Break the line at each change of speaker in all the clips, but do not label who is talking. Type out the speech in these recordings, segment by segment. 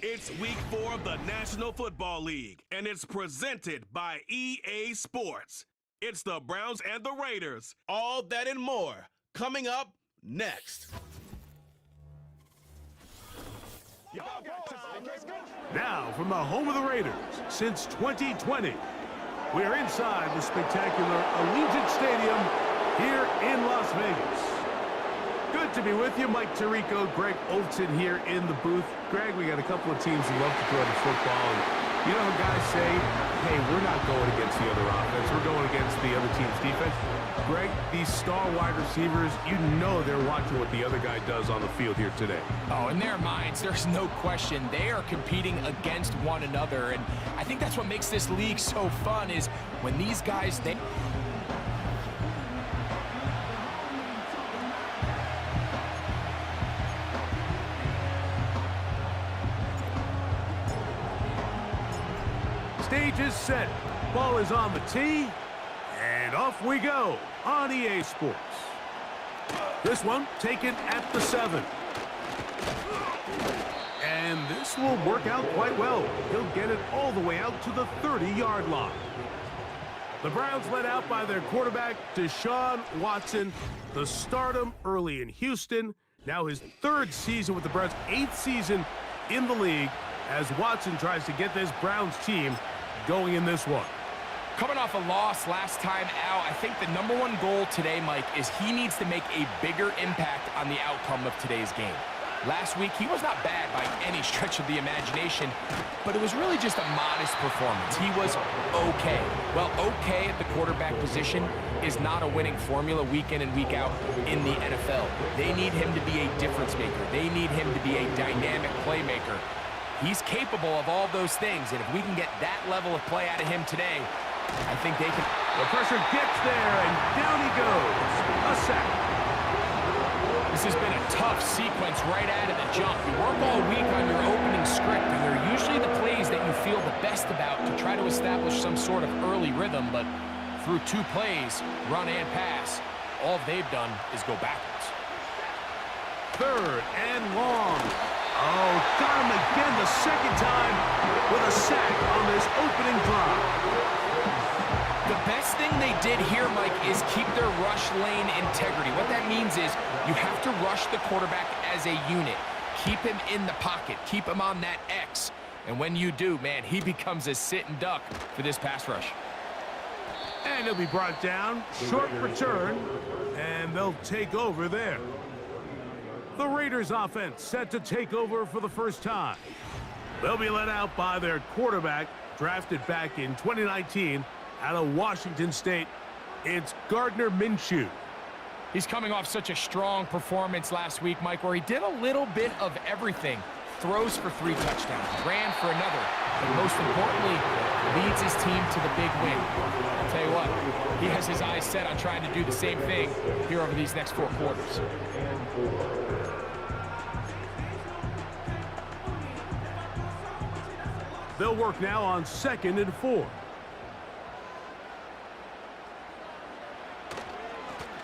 It's week 4 of the National Football League, and it's presented by EA Sports. It's the Browns and the Raiders. All that and more coming up next.
Now, from the home of the Raiders since 2020, we're inside the spectacular Allegiant Stadium here in Las Vegas. Good to be with you. Mike Tirico, Greg Olson here in the booth. Greg, we got a couple of teams who love to throw the football. And you know how guys say, hey, we're not going against the other offense. We're going against the other team's defense. Greg, these star wide receivers, you know they're watching what the other guy does on the field here today.
Oh, in their minds, there's no question. They are competing against one another. And I think that's what makes this league so fun is when these guys,
Stage is set. Ball is on the tee. And off we go on EA Sports. This one taken at the 7. And this will work out quite well. He'll get it all the way out to the 30-yard line. The Browns led out by their quarterback, Deshaun Watson, the stardom early in Houston. Now his 3rd season with the Browns, 8th season in the league, as Watson tries to get this Browns team going in this one.
coming off a loss last time out, I think the #1 goal today, Mike, is he needs to make a bigger impact on the outcome of today's game. Last week, he was not bad by any stretch of the imagination, but it was really just a modest performance. He was okay. Well, okay at the quarterback position is not a winning formula week in and week out in the NFL. They need him to be a difference maker. They need him to be a dynamic playmaker. He's capable of all those things, and if we can get that level of play out of him today, I think they can.
The pressure gets there, and down he goes. A sack.
This has been a tough sequence right out of the jump. You work all week on your opening script, and they're usually the plays that you feel the best about to try to establish some sort of early rhythm, but through 2 plays, run and pass, all they've done is go backwards.
3rd and long. Oh, got him again the 2nd time with a sack on this opening drive.
The best thing they did here, Mike, is keep their rush lane integrity. What that means is you have to rush the quarterback as a unit. Keep him in the pocket. Keep him on that X. And when you do, man, he becomes a sitting duck for this pass rush.
And he'll be brought down. Short return. And they'll take over there. The Raiders offense set to take over for the first time. They'll be led out by their quarterback, drafted back in 2019 out of Washington State. It's Gardner Minshew.
He's coming off such a strong performance last week, Mike, where he did a little bit of everything. Throws for 3 touchdowns, ran for another, but most importantly, leads his team to the big win. I'll tell you what, he has his eyes set on trying to do the same thing here over these next 4 quarters.
They'll work now on 2nd and 4.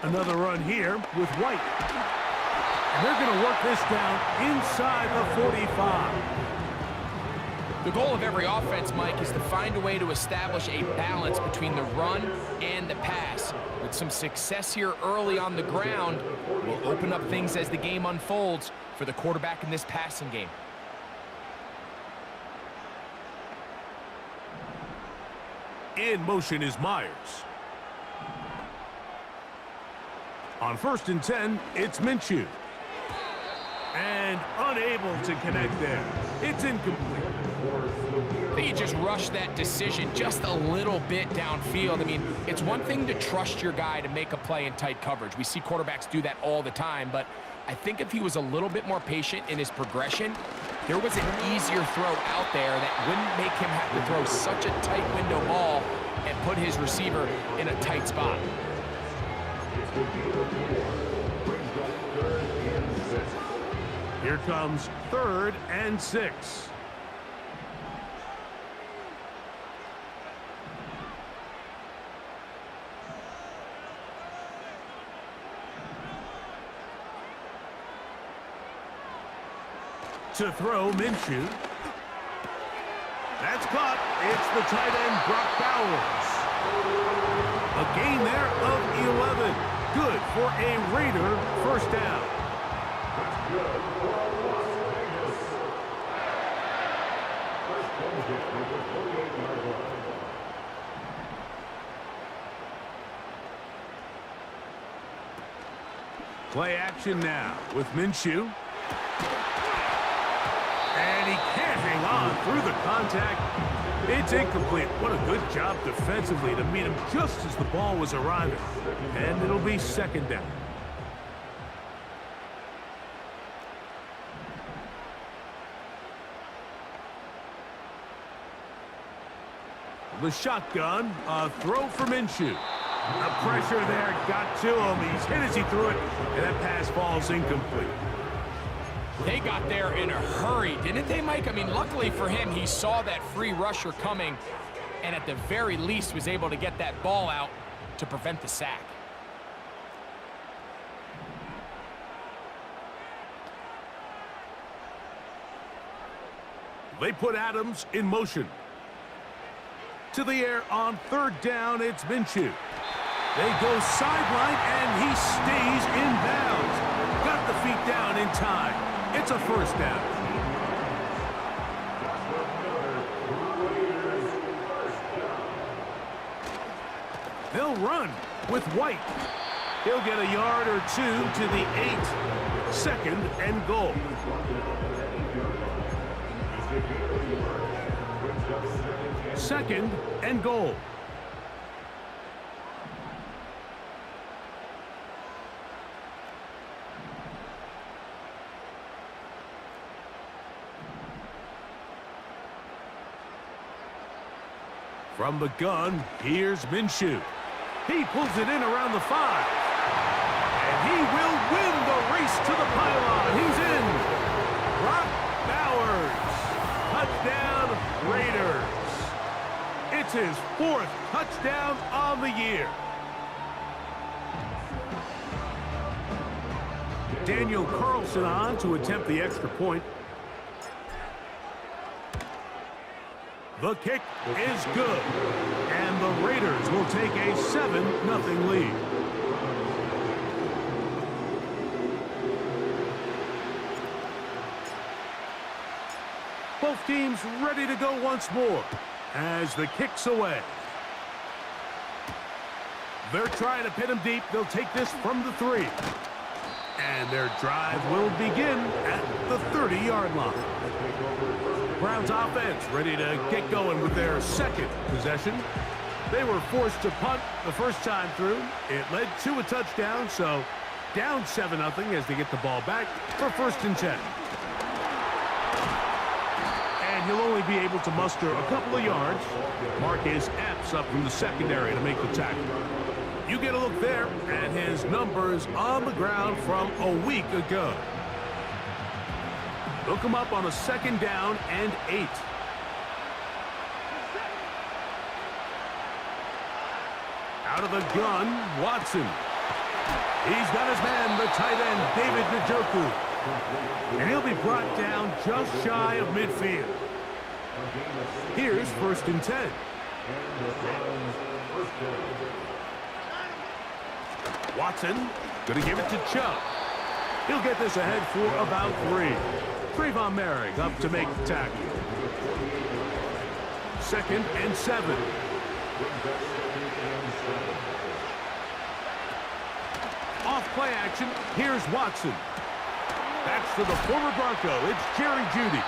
Another run here with White. And they're going to work this down inside the 45.
The goal of every offense, Mike, is to find a way to establish a balance between the run and the pass. With some success here early on the ground, will open up things as the game unfolds for the quarterback in this passing game.
In motion is Myers. On 1st and 10, it's Minshew. And unable to connect there. It's incomplete.
I think he just rushed that decision just a little bit downfield. I mean, it's one thing to trust your guy to make a play in tight coverage. We see quarterbacks do that all the time, but I think if he was a little bit more patient in his progression, there was an easier throw out there that wouldn't make him have to throw such a tight window ball and put his receiver in a tight spot.
Here comes 3rd and 6. To throw, Minshew. That's caught. It's the tight end, Brock Bowers. A gain there of 11. Good for a Raider first down. Play action now with Minshew. And he can't hang on through the contact. It's incomplete. What a good job defensively to meet him just as the ball was arriving. And it'll be second down. The shotgun, a throw for Minshew. The pressure there got to him. He's hit as he threw it, and that pass falls incomplete.
They got there in a hurry, didn't they, Mike? I mean, luckily for him, he saw that free rusher coming, and at the very least was able to get that ball out to prevent the sack.
They put Adams in motion. To the air on third down, it's Minshew. They go sideline, and he stays in bounds. Got the feet down in time. It's a first down. They'll run with White. He'll get a yard or two to the 8. Second and goal. Second and goal. From the gun, here's Minshew. He pulls it in around the 5. And he will win the race to the pylon. He's in. Brock Bowers. Touchdown, Raiders. It's his 4th touchdown on the year. Daniel Carlson on to attempt the extra point. The kick is good, and the Raiders will take a 7-0 lead. Both teams ready to go once more as the kick's away. They're trying to pin him deep. They'll take this from the 3. And their drive will begin at the 30-yard line. Browns offense ready to get going with their second possession. They were forced to punt the first time through. It led to a touchdown, so down 7-0 as they get the ball back for 1st and 10. And he'll only be able to muster a couple of yards. Marcus Epps up from the secondary to make the tackle. You get a look there at his numbers on the ground from a week ago. They'll come up on a 2nd down and 8. Out of the gun, Watson. He's got his man, the tight end, David Njoku. And he'll be brought down just shy of midfield. Here's 1st and 10. Watson going to give it to Chubb. He'll get this ahead for about 3. Trayvon Merrick up to make the tackle. 2nd and 7. Off play action, here's Watson. That's to the former Bronco. It's Jerry Jeudy.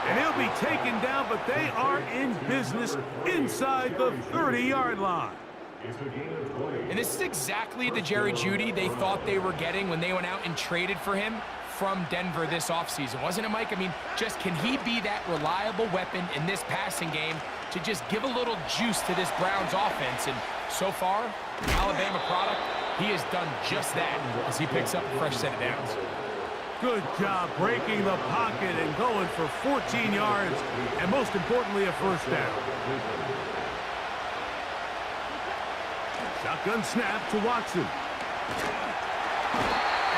And he'll be taken down, but they are in business inside the 30-yard line.
And this is exactly the Jerry Jeudy they thought they were getting when they went out and traded for him from Denver this offseason. Wasn't it, Mike? I mean, just can he be that reliable weapon in this passing game to just give a little juice to this Browns offense? And so far, the Alabama product, he has done just that as he picks up a fresh set of downs.
Good job breaking the pocket and going for 14 yards, and most importantly, a 1st down. Shotgun snap to Watson.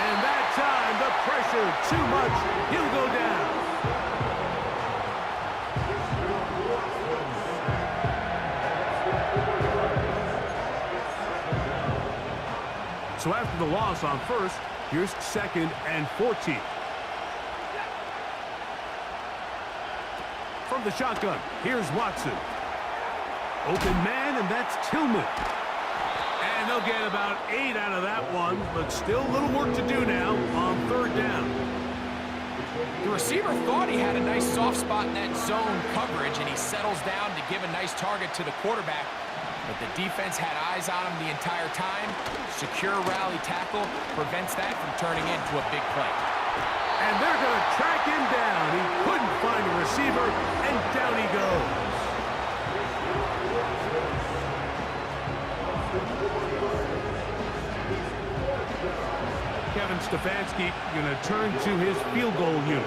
And that time, the pressure too much. He'll go down. So after the loss on first, here's 2nd and 14. From the shotgun, here's Watson. Open man, and that's Tillman. And they'll get about 8 out of that one, but still a little work to do now on 3rd down.
The receiver thought he had a nice soft spot in that zone coverage, and he settles down to give a nice target to the quarterback. But the defense had eyes on him the entire time. Secure rally tackle prevents that from turning into a big play.
And they're going to track him down. He couldn't find a receiver, and down he goes. Kevin Stefanski going to turn to his field goal unit.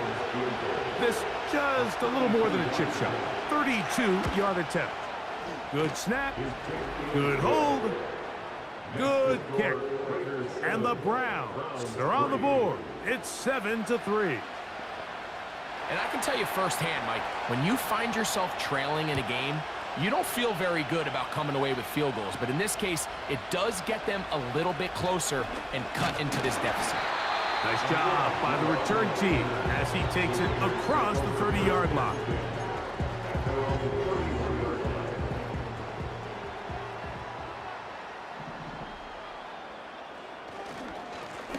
This just a little more than a chip shot. 32-yard attempt. Good snap. Good hold. Good kick. And the Browns are on the board. It's 7-3.
And I can tell you firsthand, Mike, when you find yourself trailing in a game, you don't feel very good about coming away with field goals. But in this case, it does get them a little bit closer and cut into this deficit.
Nice job by the return team as he takes it across the 30-yard line.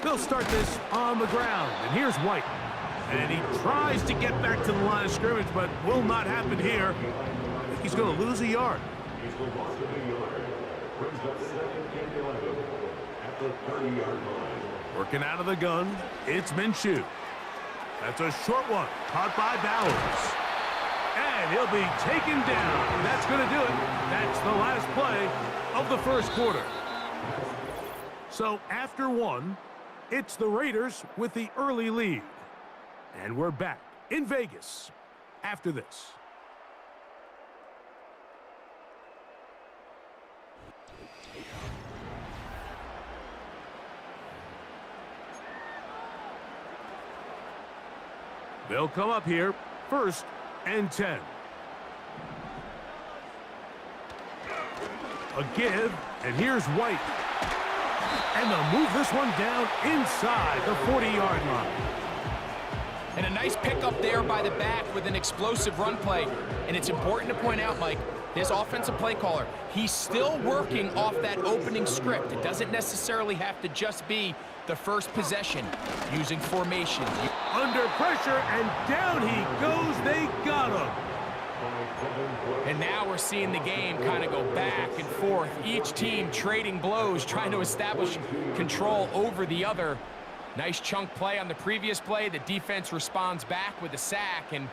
They'll start this on the ground, and here's White. And he tries to get back to the line of scrimmage, but will not happen here. I think he's going to lose a yard. Working out of the gun, it's Minshew. That's a short one, caught by Bowers. And he'll be taken down. That's going to do it. That's the last play of the first quarter. So after one, it's the Raiders with the early lead. And we're back in Vegas after this. They'll come up here, 1st and 10. A give, and here's White. And they'll move this one down inside the 40-yard line.
And a nice pickup there by the back with an explosive run play. And it's important to point out, Mike, this offensive play caller, he's still working off that opening script. It doesn't necessarily have to just be the first possession, using formation.
Under pressure, and down he goes. They got him.
And now we're seeing the game kind of go back and forth. Each team trading blows, trying to establish control over the other. Nice chunk play on the previous play. The defense responds back with a sack, and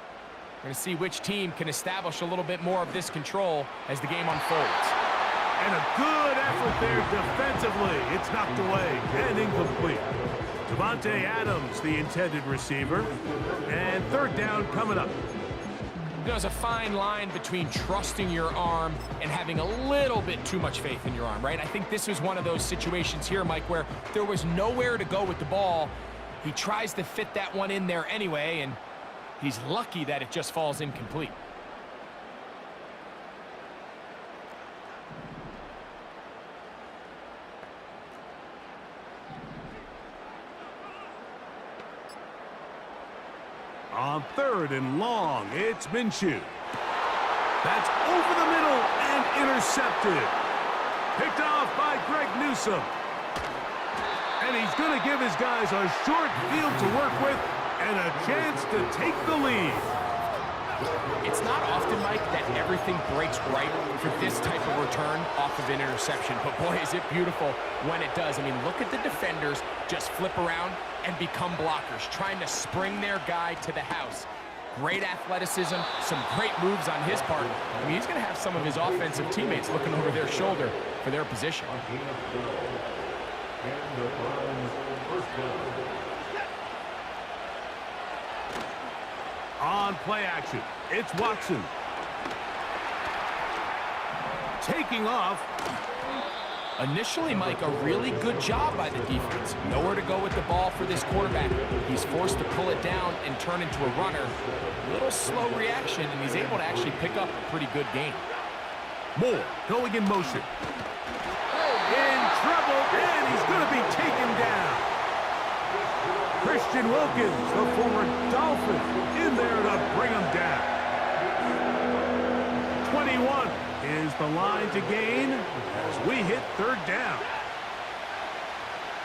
we're going to see which team can establish a little bit more of this control as the game unfolds.
And a good effort there defensively. It's knocked away and incomplete. Devontae Adams, the intended receiver. And 3rd down coming up.
There's a fine line between trusting your arm and having a little bit too much faith in your arm, right? I think this was one of those situations here, Mike, where there was nowhere to go with the ball. He tries to fit that one in there anyway, and he's lucky that it just falls incomplete.
On 3rd and long, it's Minshew. That's over the middle and intercepted. Picked off by Greg Newsome. And he's going to give his guys a short field to work with and a chance to take the lead.
It's not often, Mike, that everything breaks right for this type of return off of an interception. But boy, is it beautiful when it does. I mean, look at the defenders just flip around and become blockers, trying to spring their guy to the house. Great athleticism, some great moves on his part. I mean, he's going to have some of his offensive teammates looking over their shoulder for their position.
On play action, it's Watson. Taking off.
Initially, Mike, a really good job by the defense. Nowhere to go with the ball for this quarterback. He's forced to pull it down and turn into a runner. A little slow reaction, and he's able to actually pick up a pretty good game.
Moore going in motion. In trouble, and he's going to be taken Christian Wilkins, the former Dolphin, in there to bring him down. 21 is the line to gain as we hit third down.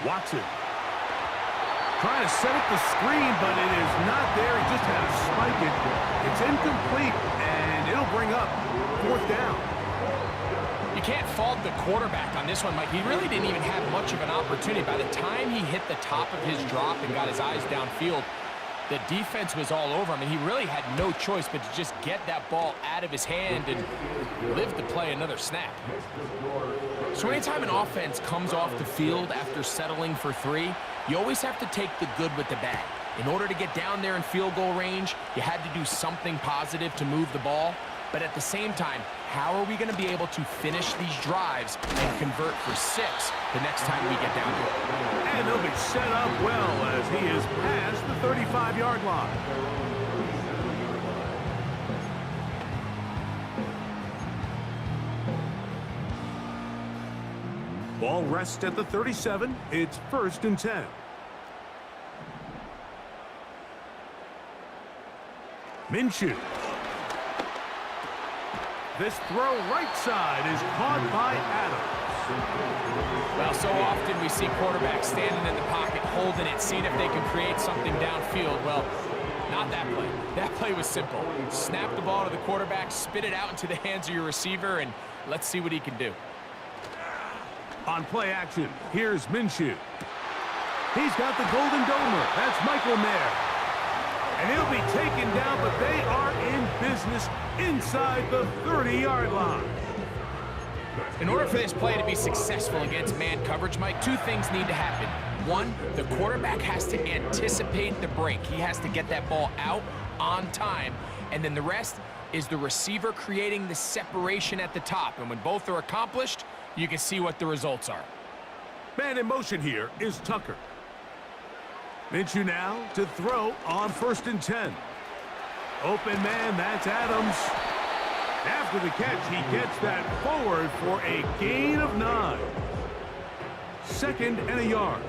Watson trying to set up the screen, but it is not there. He just had to spike it. It's incomplete, and it'll bring up fourth down.
You can't fault the quarterback on this one, Mike. He really didn't even have much of an opportunity. By the time he hit the top of his drop and got his eyes downfield, the defense was all over him, and he really had no choice but to just get that ball out of his hand and live to play another snap. So anytime an offense comes off the field after settling for 3, you always have to take the good with the bad. In order to get down there in field goal range, you had to do something positive to move the ball. But at the same time, how are we going to be able to finish these drives and convert for 6 the next time we get down there?
And they'll be set up well as he is past the 35-yard line. Ball rests at the 37. It's 1st and 10. Minshew. This throw right side is caught by Adams.
Well, so often we see quarterbacks standing in the pocket, holding it, seeing if they can create something downfield. Well, not that play. That play was simple. Snap the ball to the quarterback, spit it out into the hands of your receiver, and let's see what he can do.
On play action, here's Minshew. He's got the Golden Domer. That's Michael Mayer. And he'll be taken down, but they are in business inside the 30-yard line.
In order for this play to be successful against man coverage, Mike, 2 things need to happen. 1, the quarterback has to anticipate the break. He has to get that ball out on time. And then the rest is the receiver creating the separation at the top. And when both are accomplished, you can see what the results are.
Man in motion here is Tucker. Minshew now to throw on 1st and 10. Open man, that's Adams. After the catch, he gets that forward for a gain of 9. 2nd and a yard.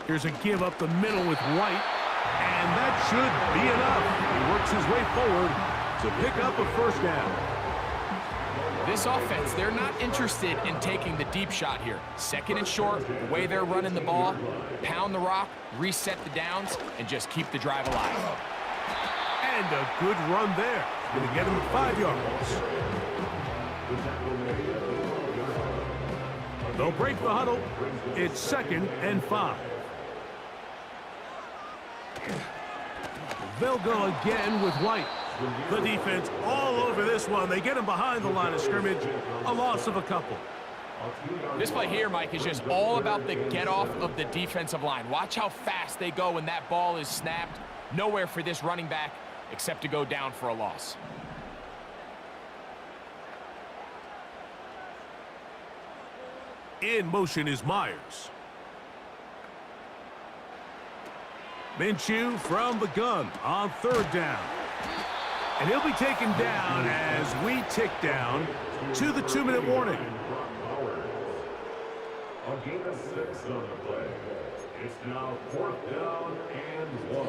Here's a give up the middle with White, and that should be enough. He works his way forward to pick up a 1st down.
This offense, they're not interested in taking the deep shot here. 2nd and short, the way they're running the ball, pound the rock, reset the downs, and just keep the drive alive.
And a good run there. Going to get him 5 yards. They'll break the huddle. It's 2nd and 5. They'll go again with White. The defense all over this one. They get him behind the line of scrimmage. A loss of a couple.
This play here, Mike, is just all about the get-off of the defensive line. Watch how fast they go when that ball is snapped. Nowhere for this running back except to go down for a loss.
In motion is Myers. Minshew from the gun on 3rd down. And he'll be taken down as we tick down to the 2-minute warning.
A gain of 6 on the play. It's now 4th down and 1.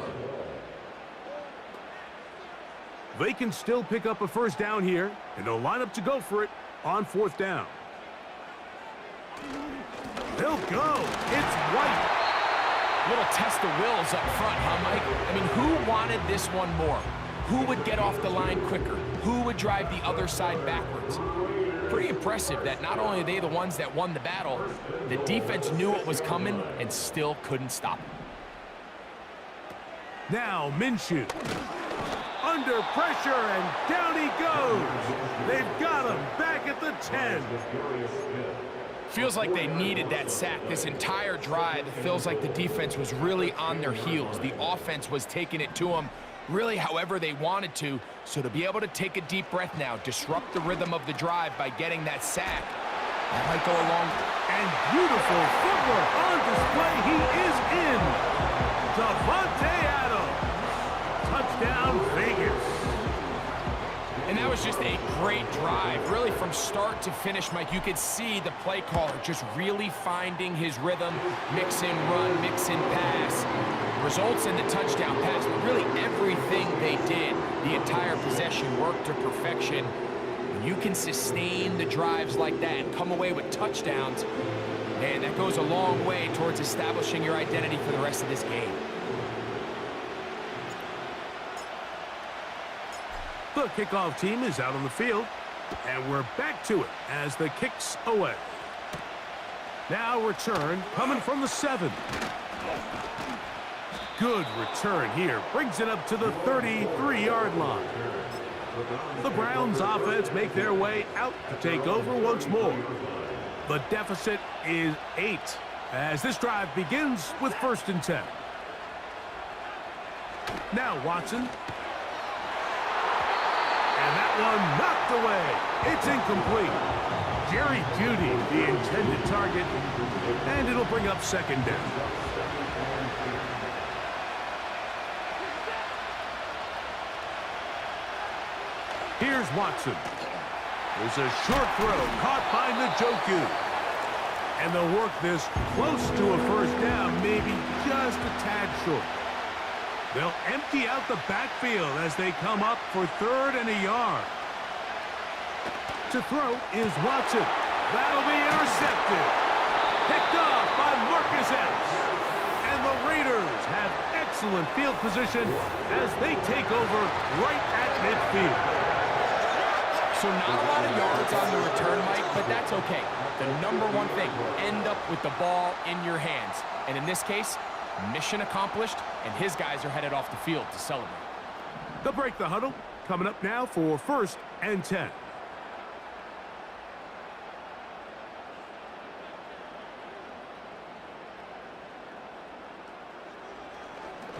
They can still pick up a 1st down here, and they'll line up to go for it on 4th down. They'll go. It's White.
Little test of wills up front, huh, Mike? I mean, who wanted this one more? Who would get off the line quicker? Who would drive the other side backwards? Pretty impressive that not only are they the ones that won the battle, the defense knew it was coming and still couldn't stop it.
Now Minshew. Under pressure, and down he goes. They've got him back at the 10.
Feels like they needed that sack this entire drive. It feels like the defense was really on their heels. The offense was taking it to them really however they wanted to. So to be able to take a deep breath now, disrupt the rhythm of the drive by getting that sack, that might go along.
And beautiful footwork on display. He is in. Davante Adams. Touchdown, Vegas.
And that That was just a great drive. Really, from start to finish, Mike, you could see the play caller just really finding his rhythm. Mix in run, mix in pass. Results in the touchdown pass. But really, everything they did, the entire possession worked to perfection. When you can sustain the drives like that and come away with touchdowns, man, that goes a long way towards establishing your identity for the rest of this game.
The kickoff team is out on the field, and we're back to it as the kick's away. Now return coming from the 7. Good return here. Brings it up to the 33-yard line. The Browns offense make their way out to take over once more. The deficit is 8 as this drive begins with 1st and 10. Now Watson. And that one knocked away. It's incomplete. Jerry Jeudy, the intended target, and it'll bring up 2nd down. Here's Watson. There's a short throw caught by Njoku. And they'll work this close to a 1st down, maybe just a tad short. They'll empty out the backfield as they come up for 3rd and a yard. To throw is Watson. That'll be intercepted. Picked off by Marcus Epps. And the Raiders have excellent field position as they take over right at midfield.
So not a lot of yards on the return, Mike, but that's okay. The number one thing, end up with the ball in your hands. And in this case, mission accomplished, and his guys are headed off the field to celebrate.
They'll break the huddle. Coming up now for 1st and 10.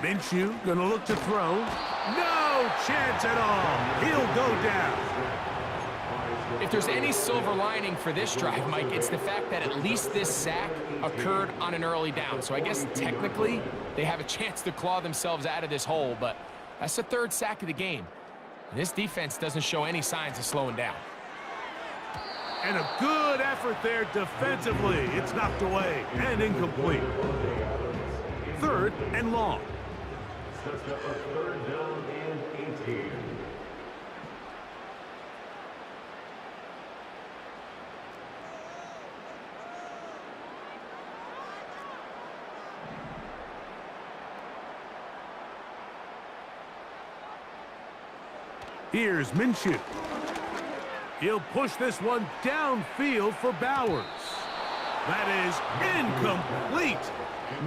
Minshew gonna look to throw. No chance at all. He'll go down.
If there's any silver lining for this drive, Mike, it's the fact that at least this sack occurred on an early down. So I guess technically they have a chance to claw themselves out of this hole, but that's the 3rd sack of the game. And this defense doesn't show any signs of slowing down.
And a good effort there defensively. It's knocked away and incomplete. 3rd and long.
Sets up a 3rd down and 18.
Here's Minshew. He'll push this one downfield for Bowers. That is incomplete.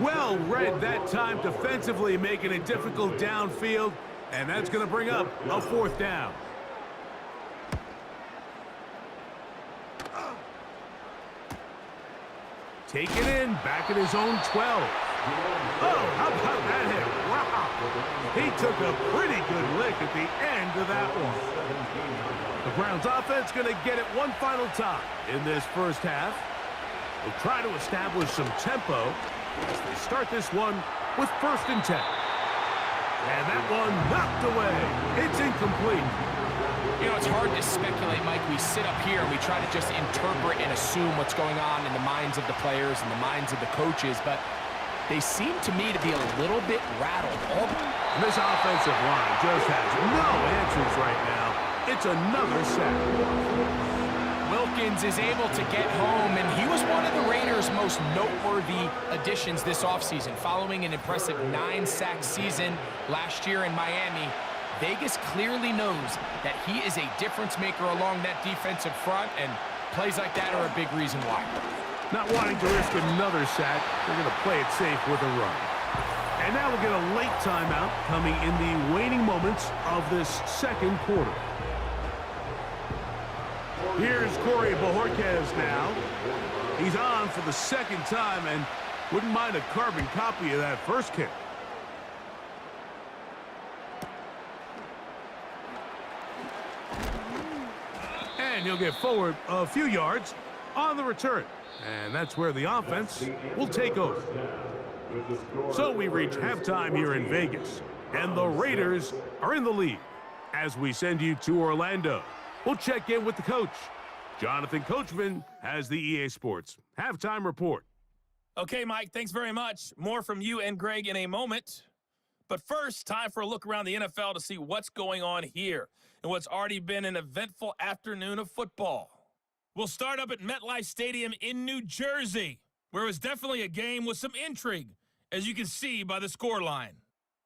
Well read that time defensively, making it difficult downfield, and that's going to bring up a 4th down. Take it in, back at his own 12. Oh, how about that hit? Wow. He took a pretty good lick at the end of that one. The Browns offense going to get it one final time in this 1st half. They'll try to establish some tempo as they start this one with 1st and 10. And that one knocked away. It's incomplete.
You know, it's hard to speculate, Mike. We sit up here and we try to just interpret and assume what's going on in the minds of the players and the minds of the coaches, but they seem to me to be a little bit rattled.
This offensive line just has no answers right now. It's another sack.
Wilkins is able to get home, and he was one of the Raiders' most noteworthy additions this offseason. Following an impressive 9-sack season last year in Miami, Vegas clearly knows that he is a difference maker along that defensive front, and plays like that are a big reason why.
Not wanting to risk another sack, they're going to play it safe with a run. And now we'll get a late timeout coming in the waning moments of this 2nd quarter. Here's Corey Bojorquez now. He's on for the 2nd time and wouldn't mind a carbon copy of that 1st kick. And he'll get forward a few yards on the return. And that's where the offense will take over. So we reach halftime here in Vegas. And the Raiders are in the lead as we send you to Orlando. We'll check in with the coach. Jonathan Coachman has the EA Sports Halftime Report.
Okay, Mike, thanks very much. More from you and Greg in a moment. But first, time for a look around the NFL to see what's going on here and what's already been an eventful afternoon of football. We'll start up at MetLife Stadium in New Jersey, where it was definitely a game with some intrigue, as you can see by the scoreline.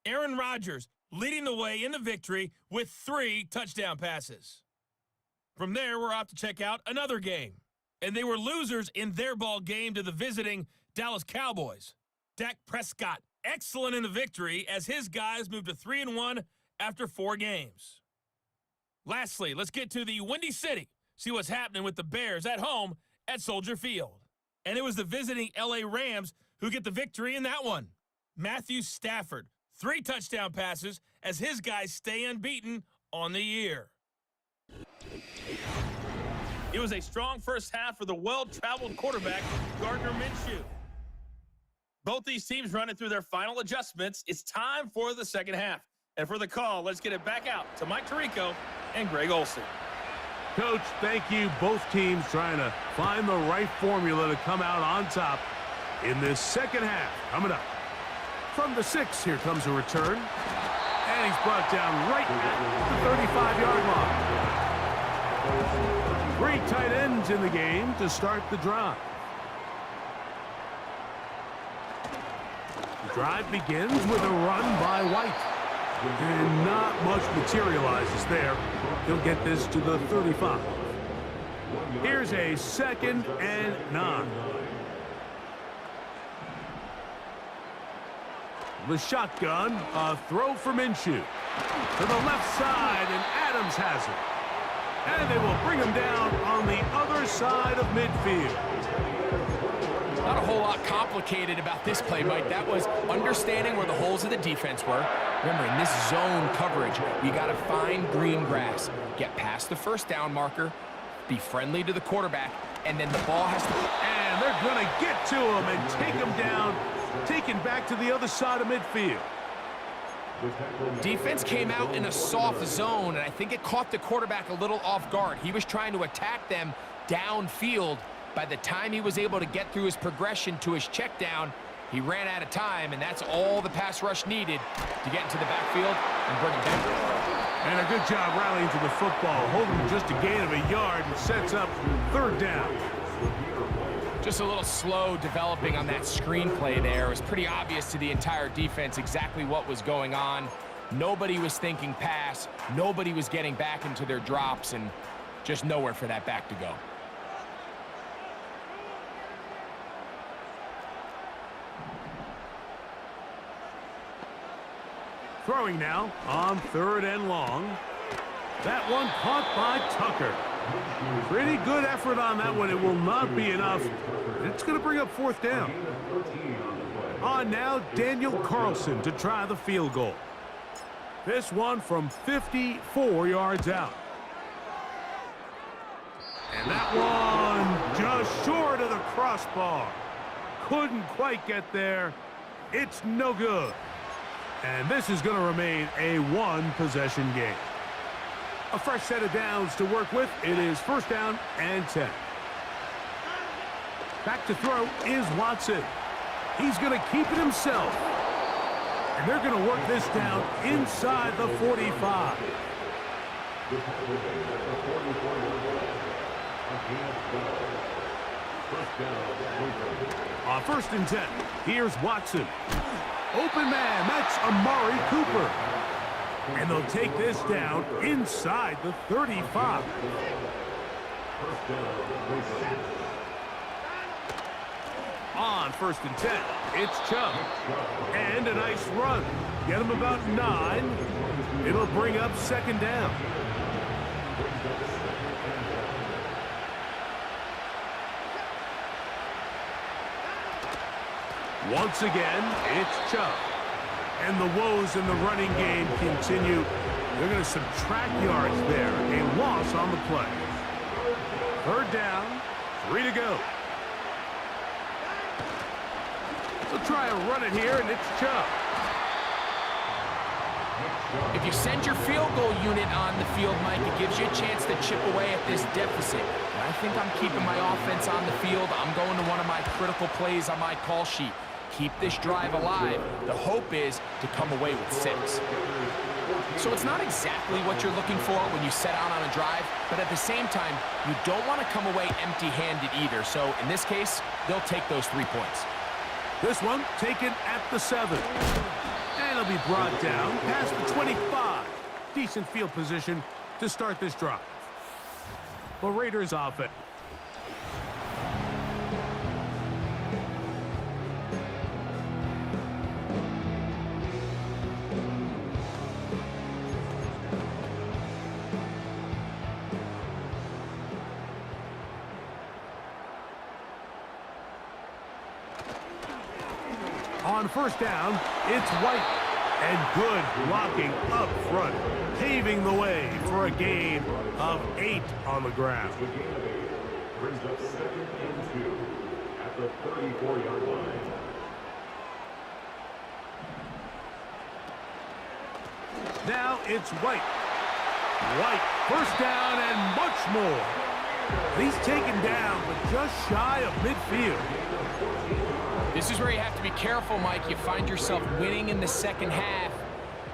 Aaron Rodgers leading the way in the victory with 3 touchdown passes. From there, we're off to check out another game. And they were losers in their ball game to the visiting Dallas Cowboys. Dak Prescott, excellent in the victory as his guys moved to 3-1 after 4 games. Lastly, let's get to the Windy City, see what's happening with the Bears at home at Soldier Field. And it was the visiting LA Rams who get the victory in that one. Matthew Stafford, 3 touchdown passes as his guys stay unbeaten on the year. It was a strong first half for the well-traveled quarterback, Gardner Minshew. Both these teams running through their final adjustments. It's time for the second half. And for the call, let's get it back out to Mike Tirico and Greg Olsen.
Coach, thank you. Both teams trying to find the right formula to come out on top in this second half. Coming up. From the 6, here comes a return. And he's brought down right at the 35-yard line. 3 tight ends in the game to start the drive. The drive begins with a run by White. And not much materializes there. He'll get this to the 35. Here's a 2nd and 9. The shotgun, a throw for Minshew. To the left side, and Adams has it. And they will bring him down on the other side of midfield.
Not a whole lot complicated about this play, Mike. That was understanding where the holes of the defense were. Remember, in this zone coverage, you got to find green grass. Get past the first down marker, be friendly to the quarterback, and then the ball has to...
And they're going to get to him and take him down, taken back to the other side of midfield.
Defense came out in a soft zone, and I think it caught the quarterback a little off guard. He was trying to attack them downfield. By the time he was able to get through his progression to his check down, he ran out of time, and that's all the pass rush needed to get into the backfield and bring him down.
And a good job rallying to the football, holding just a gain of a yard and sets up 3rd down.
Just a little slow developing on that screenplay there. It was pretty obvious to the entire defense exactly what was going on. Nobody was thinking pass. Nobody was getting back into their drops, and just nowhere for that back to go.
Throwing now on 3rd and long. That one caught by Tucker. Pretty good effort on that one. It will not be enough. It's going to bring up 4th down. On now, Daniel Carlson to try the field goal. This one from 54 yards out. And that one just short of the crossbar. Couldn't quite get there. It's no good. And this is going to remain a 1-possession game. A fresh set of downs to work with. It is 1st down and 10. Back to throw is Watson. He's going to keep it himself. And they're going to work this down inside the 45. On 1st and 10, here's Watson. Open man, that's Amari Cooper. And they'll take this down inside the 35. On 1st and 10, it's Chubb. And a nice run. Get him about 9. It'll bring up 2nd down. Once again, it's Chubb. And the woes in the running game continue. They're going to subtract yards there. A loss on the play. 3rd down, 3 to go. They'll try and run it here, and it's Chubb.
If you send your field goal unit on the field, Mike, it gives you a chance to chip away at this deficit. And I think I'm keeping my offense on the field. I'm going to one of my critical plays on my call sheet. Keep this drive alive. The hope is to come away with 6. So it's not exactly what you're looking for when you set out on a drive, but at the same time, you don't want to come away empty-handed either. So in this case, they'll take those 3 points.
This one taken at the 7. And it'll be brought down past the 25. Decent field position to start this drive. The Raiders offense. On first down, it's White. And good blocking up front, paving the way for a gain of 8 on the ground.
The gain of 8 brings up 2nd and 2 at the 34-yard line.
Now it's White. White, first down and much more. He's taken down, but just shy of midfield.
This is where you have to be careful, Mike. You find yourself winning in the second half.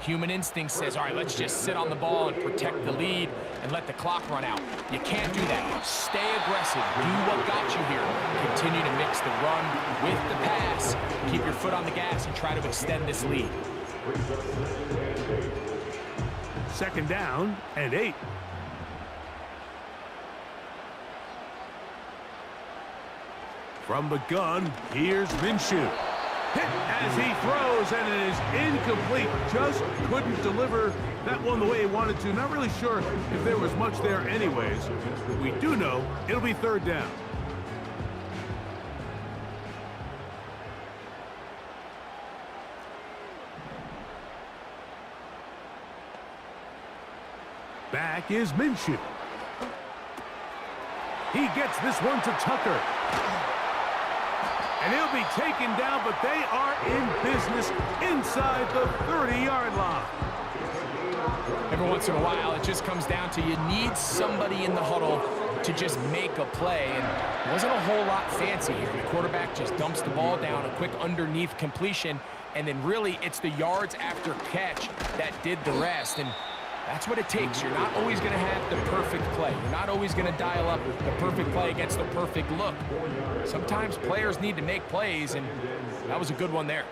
Human instinct says, all right, let's just sit on the ball and protect the lead and let the clock run out. You can't do that. Stay aggressive. Do what got you here. Continue to mix the run with the pass. Keep your foot on the gas and try to extend this lead.
Second down and 8. From the gun, here's Minshew. Hit as he throws, and it is incomplete. Just couldn't deliver that one the way he wanted to. Not really sure if there was much there anyways. We do know it'll be third down. Back is Minshew. He gets this one to Tucker. And he'll be taken down, but they are in business inside the 30-yard line.
Every once in a while, it just comes down to you need somebody in the huddle to just make a play. And it wasn't a whole lot fancy here. The quarterback just dumps the ball down, a quick underneath completion, and then really it's the yards after catch that did the rest. And that's what it takes. You're not always going to have the perfect play. You're not always going to dial up the perfect play against the perfect look. Sometimes players need to make plays, and that was a good one there.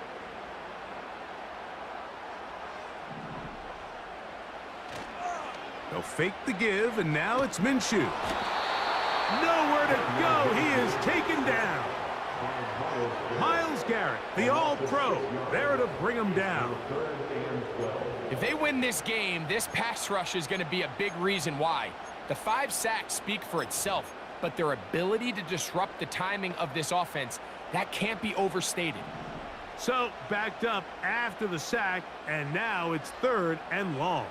They'll fake the give, and now it's Minshew. Nowhere to go. He is taken down. Myles Garrett, the All-Pro, there to bring him down.
If they win this game, this pass rush is going to be a big reason why. The 5 sacks speak for itself, but their ability to disrupt the timing of this offense, that can't be overstated.
So, backed up after the sack, and now it's third and long.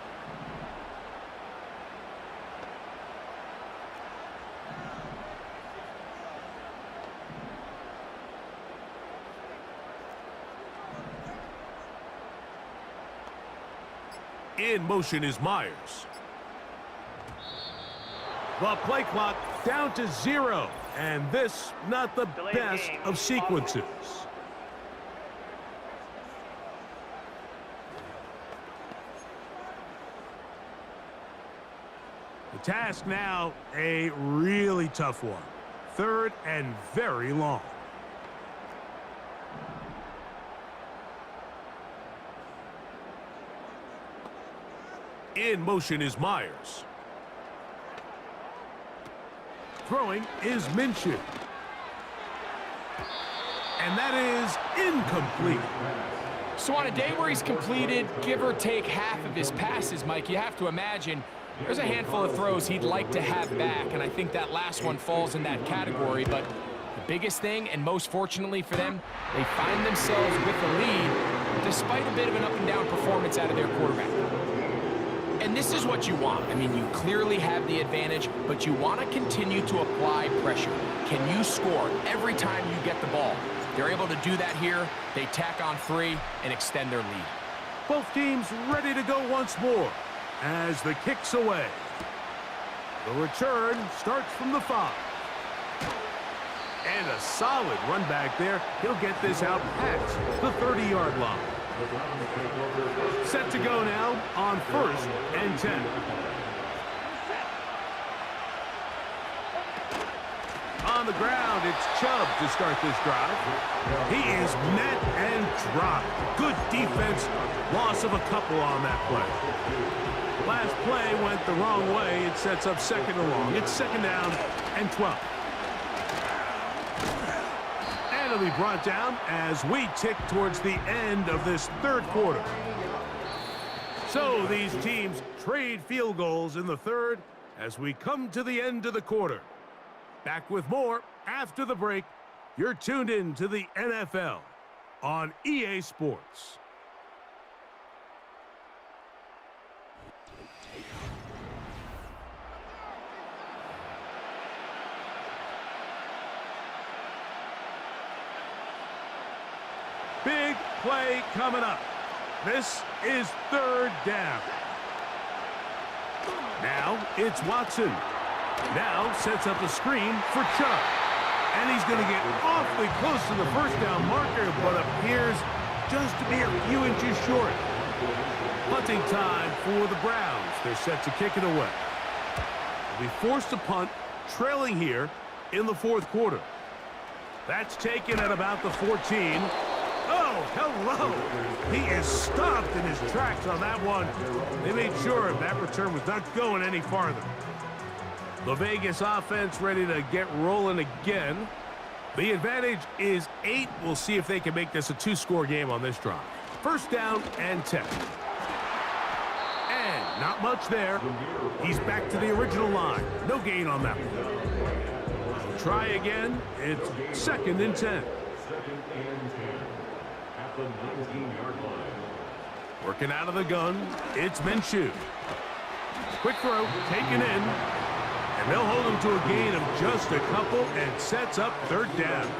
In motion is Myers. The play clock down to 0, and this not the best of sequences. The task now, a really tough one. Third and very long. In motion is Myers. Throwing is Minshew. And that is incomplete.
So on a day where he's completed, give or take half of his passes, Mike, you have to imagine there's a handful of throws he'd like to have back, and I think that last one falls in that category. But the biggest thing, and most fortunately for them, they find themselves with the lead despite a bit of an up-and-down performance out of their quarterback. And this is what you want. I mean, you clearly have the advantage, but you want to continue to apply pressure. Can you score every time you get the ball? They're able to do that here. They tack on 3 and extend their lead.
Both teams ready to go once more as the kick's away. The return starts from the 5. And a solid run back there. He'll get this out past the 30-yard line. Set to go now on 1st and 10. On the ground, it's Chubb to start this drive. He is met and dropped. Good defense. Loss of a couple on that play. Last play went the wrong way. It sets up 2nd and long. It's 2nd down and 12. And it'll be brought down as we tick towards the end of this 3rd quarter. So these teams trade field goals in the 3rd as we come to the end of the quarter. Back with more after the break. You're tuned in to the NFL on EA Sports. Big play coming up. This is 3rd down. Now it's Watson. Now sets up a screen for Chubb. And he's going to get awfully close to the 1st down marker, but appears just to be a few inches short. Punting time for the Browns. They're set to kick it away. They'll be forced to punt, trailing here in the 4th quarter. That's taken at about the 14. Oh, hello. He is stopped in his tracks on that one. They made sure that return was not going any farther. The Vegas offense ready to get rolling again. The advantage is 8. We'll see if they can make this a 2-score game on this drive. 1st down and 10. And not much there. He's back to the original line. No gain on that one. We'll try again. It's 2nd and 10.
2nd and 10. At the 19-yard line.
Working out of the gun, it's Minshew. Quick throw, taken in. And they'll hold him to a gain of just a couple and sets up 3rd down.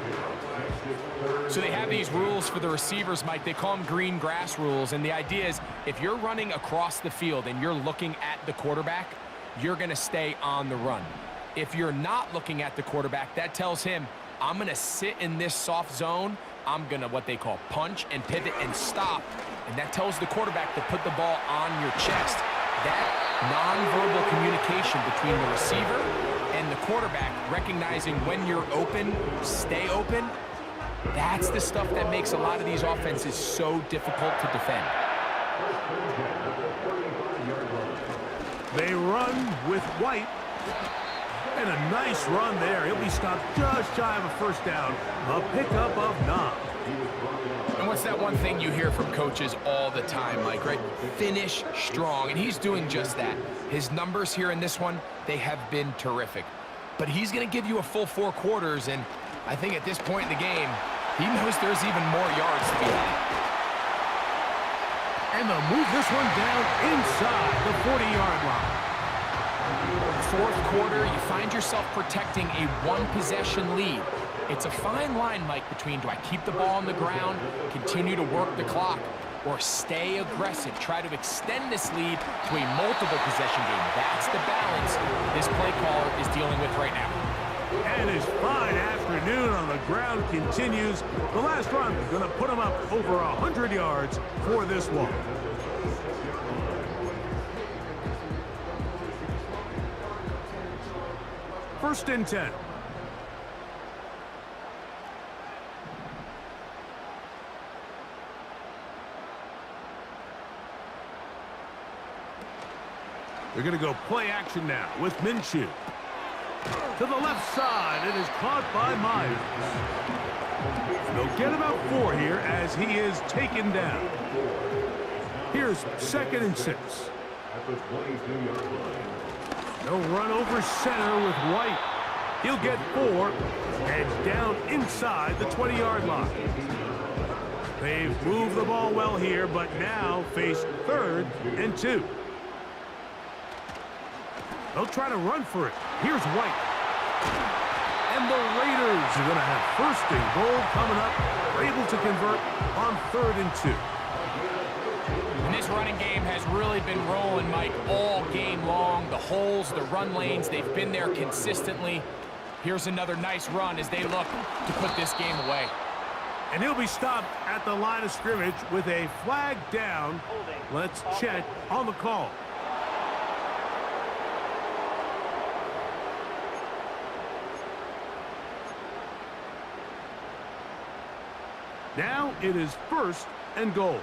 So they have these rules for the receivers, Mike. They call them green grass rules. And the idea is if you're running across the field and you're looking at the quarterback, you're going to stay on the run. If you're not looking at the quarterback, that tells him, I'm going to sit in this soft zone. I'm going to what they call punch and pivot and stop. And that tells the quarterback to put the ball on your chest. That nonverbal communication between the receiver and the quarterback, recognizing when you're open, stay open, that's the stuff that makes a lot of these offenses so difficult to defend.
They run with White. And a nice run there. He'll be stopped just shy of a 1st down. A pickup of 9.
And what's that one thing you hear from coaches all the time, Mike, right? Finish strong, and he's doing just that. His numbers here in this one, they have been terrific. But he's going to give you a full 4 quarters, and I think at this point in the game, he knows there's even more yards to be had.
And they'll move this one down inside the 40-yard line.
4th quarter, you find yourself protecting a 1-possession lead. It's a fine line, Mike, between do I keep the ball on the ground, continue to work the clock, or stay aggressive, try to extend this lead to a multiple possession game. That's the balance this play caller is dealing with right now.
And his fine afternoon on the ground continues. The last run going to put him up over 100 yards for this one. First and 10. They're going to go play action now with Minshew. To the left side, it is caught by Myers. And they'll get about 4 here as he is taken down. Here's 2nd and 6.
At the 22-yard line.
They'll run over center with White. He'll get 4 and down inside the 20-yard line. They've moved the ball well here, but now face 3rd and 2. They'll try to run for it. Here's White. And the Raiders are going to have 1st and goal coming up. They're able to convert on 3rd and 2.
Today's running game has really been rolling, Mike, all game long. The holes, the run lanes, they've been there consistently. Here's another nice run as they look to put this game away.
And he'll be stopped at the line of scrimmage with a flag down. Let's check on the call. Now it is 1st and goal.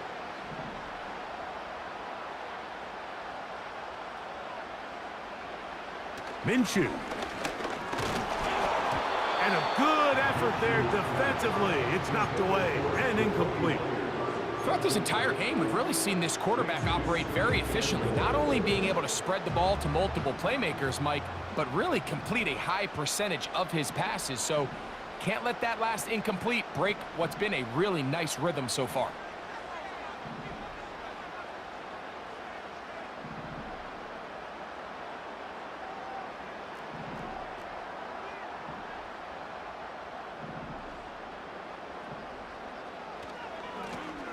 Minshew. And a good effort there defensively. It's knocked away and incomplete.
Throughout this entire game, we've really seen this quarterback operate very efficiently, not only being able to spread the ball to multiple playmakers, Mike, but really complete a high percentage of his passes. So can't let that last incomplete break what's been a really nice rhythm so far.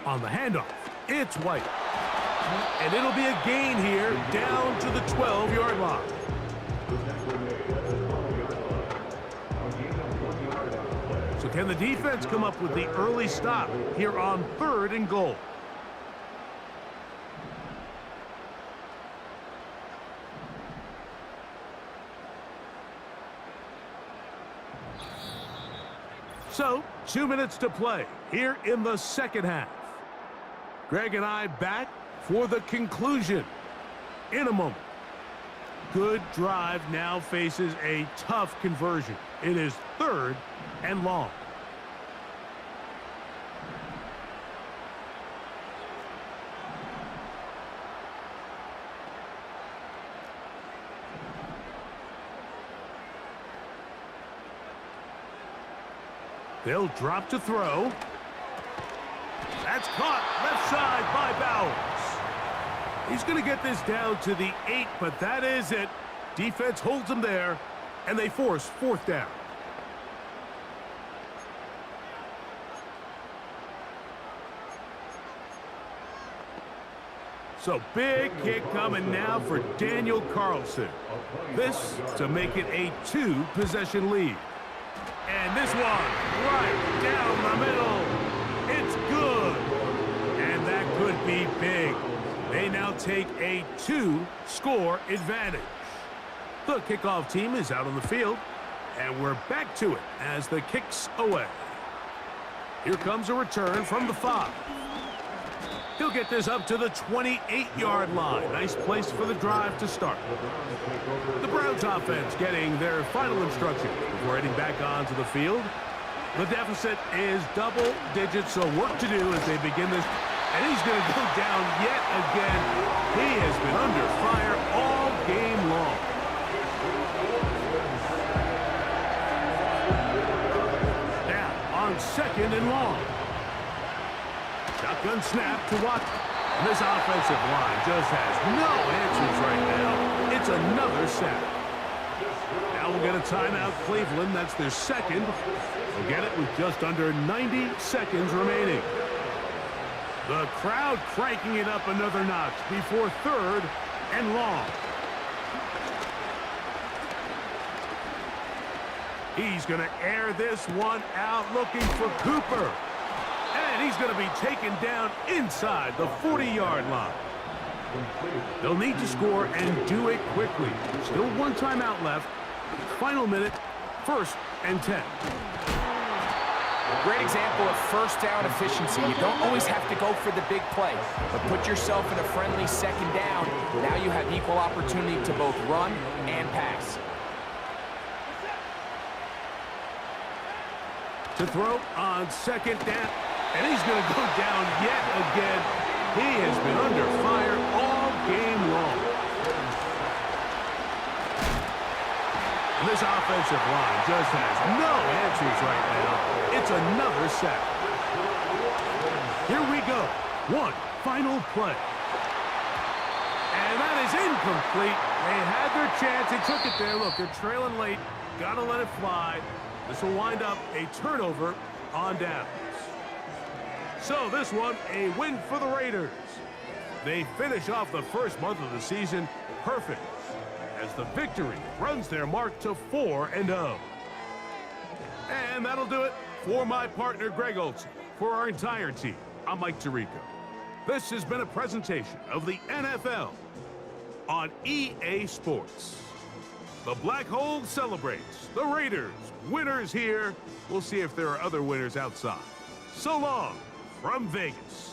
On the handoff, it's White. And it'll be a gain here down to the 12-yard line. So can the defense come up with the early stop here on 3rd and goal? So, 2 minutes to play here in the second half. Greg and I back for the conclusion in a moment. Good drive now faces a tough conversion. It is 3rd and long. They'll drop to throw. That's caught left side by Bowers. He's going to get this down to the 8, but that is it. Defense holds him there, and they force 4th down. So big kick coming now for Daniel Carlson. This to make it a 2-possession lead. And this one right down the middle. It's good. And that could be big. They now take a 2-score advantage. The kickoff team is out on the field. And we're back to it as the kick's away. Here comes a return from the 5. He'll get this up to the 28-yard line. Nice place for the drive to start. The Browns offense getting their final instructions before heading back onto the field. The deficit is double digits, so work to do as they begin this. And he's going to go down yet again. He has been under fire all game long. Now on 2nd and long. Shotgun snap to Watt. This offensive line just has no answers right now. It's another sack. Now we'll get a timeout, Cleveland. That's their 2nd. They'll get it with just under 90 seconds remaining. The crowd cranking it up another notch before 3rd and long. He's going to air this one out, looking for Cooper. And he's going to be taken down inside the 40-yard line. They'll need to score and do it quickly. Still 1 timeout left. Final minute, 1st and 10.
Great example of 1st down efficiency. You don't always have to go for the big play, but put yourself in a friendly 2nd down. Now you have equal opportunity to both run and pass.
To throw on 2nd down. And he's going to go down yet again. He has been under fire all game long. And this offensive line just has no answers right now. It's another sack. Here we go. 1 final play. And that is incomplete. They had their chance. They took it there. Look, they're trailing late. Got to let it fly. This will wind up a turnover on downs. So this one, a win for the Raiders. They finish off the first month of the season perfect, as the victory runs their mark to 4-0. And that'll do it for my partner, Greg Olsen. For our entire team, I'm Mike Tirico. This has been a presentation of the NFL on EA Sports. The Black Hole celebrates. The Raiders, winners here. We'll see if there are other winners outside. So long from Vegas.